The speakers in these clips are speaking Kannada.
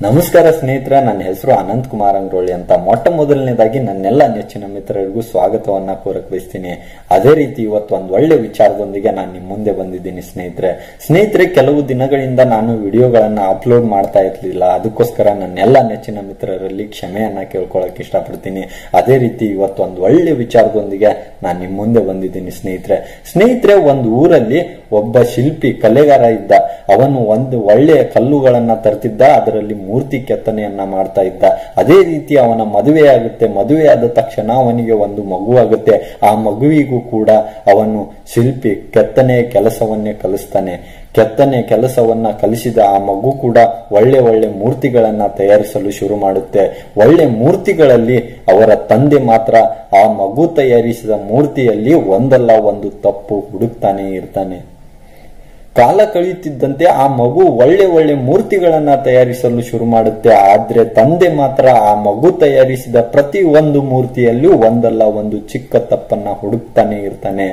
ನಮಸ್ಕಾರ ಸ್ನೇಹಿತರೆ, ನನ್ನ ಹೆಸರು ಅನಂತ್ ಕುಮಾರ್ ಅಂಗ್ರೋಳಿ ಅಂತ. ಮೊಟ್ಟ ಮೊದಲನೇದಾಗಿ ನನ್ನೆಲ್ಲ ನೆಚ್ಚಿನ ಮಿತ್ರರಿಗೂ ಸ್ವಾಗತವನ್ನ ಕೋರಕ್ ಬಯಸ್ತೀನಿ. ಅದೇ ರೀತಿ ಇವತ್ತು ಒಂದು ಒಳ್ಳೆ ವಿಚಾರದೊಂದಿಗೆ ನಾನು ನಿಮ್ಮ ಮುಂದೆ ಬಂದಿದ್ದೀನಿ ಸ್ನೇಹಿತರೆ. ಕೆಲವು ದಿನಗಳಿಂದ ನಾನು ವಿಡಿಯೋಗಳನ್ನ ಅಪ್ಲೋಡ್ ಮಾಡ್ತಾ ಇರ್ಲಿಲ್ಲ. ಅದಕ್ಕೋಸ್ಕರ ನನ್ನೆಲ್ಲ ನೆಚ್ಚಿನ ಮಿತ್ರರಲ್ಲಿ ಕ್ಷಮೆಯನ್ನ ಕೇಳ್ಕೊಳಕ್ ಇಷ್ಟಪಡ್ತೀನಿ. ಅದೇ ರೀತಿ ಇವತ್ತು ಒಂದು ಒಳ್ಳೆ ವಿಚಾರದೊಂದಿಗೆ ನಾನು ನಿಮ್ಮ ಮುಂದೆ ಬಂದಿದ್ದೀನಿ ಸ್ನೇಹಿತರೆ. ಒಂದು ಊರಲ್ಲಿ ಒಬ್ಬ ಶಿಲ್ಪಿ ಕಲೆಗಾರ ಇದ್ದ. ಅವನು ಒಂದು ಒಳ್ಳೆಯ ಕಲ್ಲುಗಳನ್ನ ತರ್ತಿದ್ದ, ಅದರಲ್ಲಿ ಮೂರ್ತಿ ಕೆತ್ತನೆಯನ್ನ ಮಾಡ್ತಾ ಇದ್ದ. ಅದೇ ರೀತಿ ಅವನ ಮದುವೆ ಆಗುತ್ತೆ. ಮದುವೆಯಾದ ತಕ್ಷಣ ಅವನಿಗೆ ಒಂದು ಮಗು ಆಗುತ್ತೆ. ಆ ಮಗುವಿಗೂ ಕೂಡ ಅವನು ಶಿಲ್ಪಿ ಕೆತ್ತನೆಯ ಕೆಲಸವನ್ನೇ ಕಲಿಸ್ತಾನೆ. ಕೆತ್ತನೆ ಕೆಲಸವನ್ನ ಕಲಿಸಿದ ಆ ಮಗು ಕೂಡ ಒಳ್ಳೆ ಒಳ್ಳೆ ಮೂರ್ತಿಗಳನ್ನ ತಯಾರಿಸಲು ಶುರು ಮಾಡುತ್ತೆ. ಒಳ್ಳೆ ಮೂರ್ತಿಗಳಲ್ಲಿ ಅವರ ತಂದೆ ಮಾತ್ರ ಆ ಮಗು ತಯಾರಿಸಿದ ಮೂರ್ತಿಯಲ್ಲಿ ಒಂದಲ್ಲ ಒಂದು ತಪ್ಪು ಹುಡುಕ್ತಾನೆ ಇರ್ತಾನೆ. ಕಾಲ ಕಳೆಯುತ್ತಿದ್ದಂತೆ ಆ ಮಗು ಒಳ್ಳೆ ಒಳ್ಳೆ ಮೂರ್ತಿಗಳನ್ನ ತಯಾರಿಸಲು ಶುರು ಮಾಡುತ್ತೆ. ಆದ್ರೆ ತಂದೆ ಮಾತ್ರ ಆ ಮಗು ತಯಾರಿಸಿದ ಪ್ರತಿ ಒಂದು ಮೂರ್ತಿಯಲ್ಲೂ ಒಂದಲ್ಲ ಒಂದು ಚಿಕ್ಕ ತಪ್ಪನ್ನ ಹುಡುಕ್ತಾನೆ ಇರ್ತಾನೆ.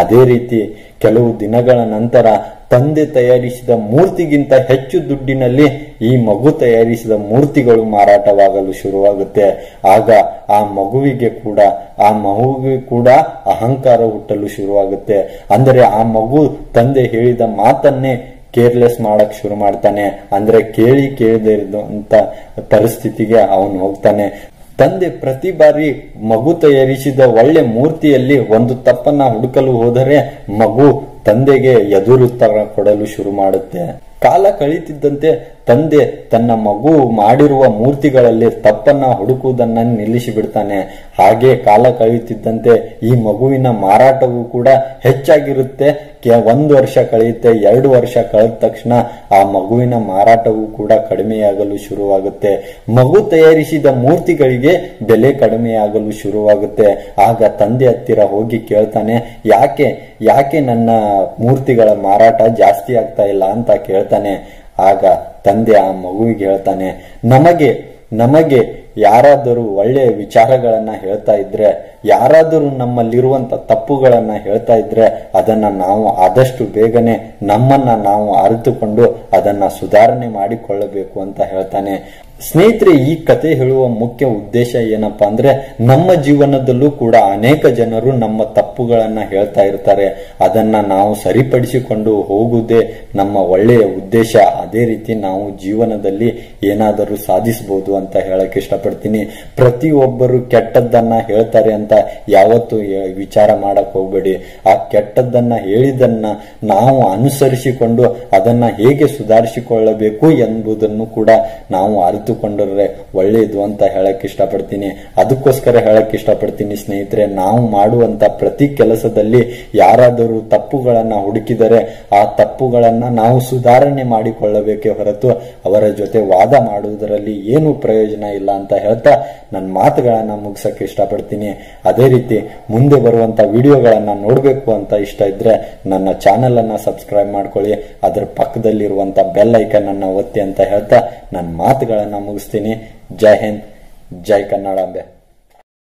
ಅದೇ ರೀತಿ ಕೆಲವು ದಿನಗಳ ನಂತರ ತಂದೆ ತಯಾರಿಸಿದ ಮೂರ್ತಿಗಿಂತ ಹೆಚ್ಚು ದುಡ್ಡಿನಲ್ಲಿ ಈ ಮಗು ತಯಾರಿಸಿದ ಮೂರ್ತಿಗಳು ಮಾರಾಟವಾಗಲು ಶುರುವಾಗುತ್ತೆ. ಆಗ ಆ ಮಗುವಿಗೆ ಕೂಡ ಅಹಂಕಾರ ಹುಟ್ಟಲು ಶುರುವಾಗುತ್ತೆ. ಅಂದರೆ ಆ ಮಗು ತಂದೆ ಹೇಳಿದ ಮಾತನ್ನೇ ಕೇರ್ಲೆಸ್ ಮಾಡಕ್ ಶುರು ಮಾಡ್ತಾನೆ. ಅಂದ್ರೆ ಕೇಳದೆ ಇರುವಂತ ಪರಿಸ್ಥಿತಿಗೆ ಅವನು ಹೋಗ್ತಾನೆ. ತಂದೆ ಪ್ರತಿ ಬಾರಿ ಮಗು ತಯಾರಿಸಿದ ಒಳ್ಳೆ ಮೂರ್ತಿಯಲ್ಲಿ ಒಂದು ತಪ್ಪನ್ನ ಹುಡುಕಲು ಹೋದರೆ ಮಗು ತಂದೆಗೆ ಎದುರುತ್ತರ ಕೊಡಲು ಶುರು ಮಾಡುತ್ತೆ. ಕಾಲ ಕಳೀತಿದ್ದಂತೆ ತಂದೆ ತನ್ನ ಮಗು ಮಾಡಿರುವ ಮೂರ್ತಿಗಳಲ್ಲಿ ತಪ್ಪನ್ನ ಹುಡುಕುವುದನ್ನ ನಿಲ್ಲಿಸಿ ಬಿಡ್ತಾನೆ. ಹಾಗೆ ಕಾಲ ಕಳೆಯುತ್ತಿದ್ದಂತೆ ಈ ಮಗುವಿನ ಮಾರಾಟವೂ ಕೂಡ ಹೆಚ್ಚಾಗಿರುತ್ತೆ. 1 ವರ್ಷ ಕಳೆಯುತ್ತೆ. 2 ವರ್ಷ ಕಳೆದ ತಕ್ಷಣ ಆ ಮಗುವಿನ ಮಾರಾಟವೂ ಕೂಡ ಕಡಿಮೆಯಾಗಲು ಶುರುವಾಗುತ್ತೆ. ಮಗು ತಯಾರಿಸಿದ ಮೂರ್ತಿಗಳಿಗೆ ಬೆಲೆ ಕಡಿಮೆಯಾಗಲು ಶುರುವಾಗುತ್ತೆ. ಆಗ ತಂದೆ ಹತ್ತಿರ ಹೋಗಿ ಕೇಳ್ತಾನೆ, ಯಾಕೆ ನನ್ನ ಮೂರ್ತಿಗಳ ಮಾರಾಟ ಜಾಸ್ತಿ ಆಗ್ತಾ ಇಲ್ಲ ಅಂತ ಕೇಳ್ತಾನೆ. ಆಗ ತಂದೆ ಆ ಮಗುವಿಗೆ ಹೇಳ್ತಾನೆ, ನಮಗೆ ಯಾರಾದರೂ ಒಳ್ಳೆಯ ವಿಚಾರಗಳನ್ನ ಹೇಳ್ತಾ ಇದ್ರೆ, ಯಾರಾದರೂ ನಮ್ಮಲ್ಲಿರುವಂತ ತಪ್ಪುಗಳನ್ನ ಹೇಳ್ತಾ ಇದ್ರೆ ಅದನ್ನ ನಾವು ಆದಷ್ಟು ಬೇಗನೆ ನಮ್ಮನ್ನ ನಾವು ಅರಿತುಕೊಂಡು ಅದನ್ನ ಸುಧಾರಣೆ ಮಾಡಿಕೊಳ್ಳಬೇಕು ಅಂತ ಹೇಳ್ತಾನೆ. ಸ್ನೇಹಿತರೆ, ಈ ಕತೆ ಹೇಳುವ ಮುಖ್ಯ ಉದ್ದೇಶ ಏನಪ್ಪಾ ಅಂದ್ರೆ, ನಮ್ಮ ಜೀವನದಲ್ಲೂ ಕೂಡ ಅನೇಕ ಜನರು ನಮ್ಮ ತಪ್ಪುಗಳನ್ನ ಹೇಳ್ತಾ ಇರ್ತಾರೆ. ಅದನ್ನ ನಾವು ಸರಿಪಡಿಸಿಕೊಂಡು ಹೋಗುವುದೇ ನಮ್ಮ ಒಳ್ಳೆಯ ಉದ್ದೇಶ. ಅದೇ ರೀತಿ ನಾವು ಜೀವನದಲ್ಲಿ ಏನಾದರೂ ಸಾಧಿಸಬಹುದು ಅಂತ ಹೇಳಕ್ ಇಷ್ಟಪಡ್ತೀನಿ. ಪ್ರತಿಯೊಬ್ಬರು ಕೆಟ್ಟದ್ದನ್ನ ಹೇಳ್ತಾರೆ ಅಂತ ಯಾವತ್ತೂ ವಿಚಾರ ಮಾಡಕ್ ಹೋಗ್ಬೇಡಿ. ಆ ಕೆಟ್ಟದ್ದನ್ನ ಹೇಳಿದನ್ನ ನಾವು ಅನುಸರಿಸಿಕೊಂಡು ಅದನ್ನ ಹೇಗೆ ಸುಧಾರಿಸಿಕೊಳ್ಳಬೇಕು ಎಂಬುದನ್ನು ಕೂಡ ನಾವು ಅರಿತುಕೊಂಡ್ರೆ ಒಳ್ಳೆಯದು ಅಂತ ಹೇಳಕ್ ಇಷ್ಟಪಡ್ತೀನಿ. ಅದಕ್ಕೋಸ್ಕರ ಹೇಳಕ್ ಇಷ್ಟಪಡ್ತೀನಿ ಸ್ನೇಹಿತರೆ, ನಾವು ಮಾಡುವಂತ ಪ್ರತಿ ಕೆಲಸದಲ್ಲಿ ಯಾರಾದರೂ ತಪ್ಪುಗಳನ್ನ ಹುಡುಕಿದರೆ ಆ ತಪ್ಪುಗಳನ್ನ ನಾವು ಸುಧಾರಣೆ ಮಾಡಿಕೊಳ್ಳಬೇಕೇ ಹೊರತು ಅವರ ಜೊತೆ ವಾದ ಮಾಡುವುದರಲ್ಲಿ ಏನು ಪ್ರಯೋಜನ ಇಲ್ಲ ಅಂತ ಹೇಳ್ತಾ ನನ್ನ ಮಾತುಗಳನ್ನ ಮುಗಿಸಕ್ಕೆ ಇಷ್ಟಪಡ್ತೀನಿ. ಅದೇ ರೀತಿ ಮುಂದೆ ಬರುವಂತ ವಿಡಿಯೋಗಳನ್ನ ನೋಡ್ಬೇಕು ಅಂತ ಇಷ್ಟ ಇದ್ರೆ ನನ್ನ ಚಾನೆಲ್ ಅನ್ನ ಸಬ್ಸ್ಕ್ರೈಬ್ ಮಾಡ್ಕೊಳ್ಳಿ. ಅದರ ಪಕ್ಕದಲ್ಲಿರುವಂತ ಬೆಲ್ ಐಕನ್ ಅನ್ನ ಒತ್ತಿ ಅಂತ ಹೇಳ್ತಾ ನನ್ನ ಮಾತುಗಳನ್ನ ಮುಗಿಸ್ತೀನಿ. ಜೈ ಹಿಂದ್, ಜೈ ಕನ್ನಡಾಂಬೆ.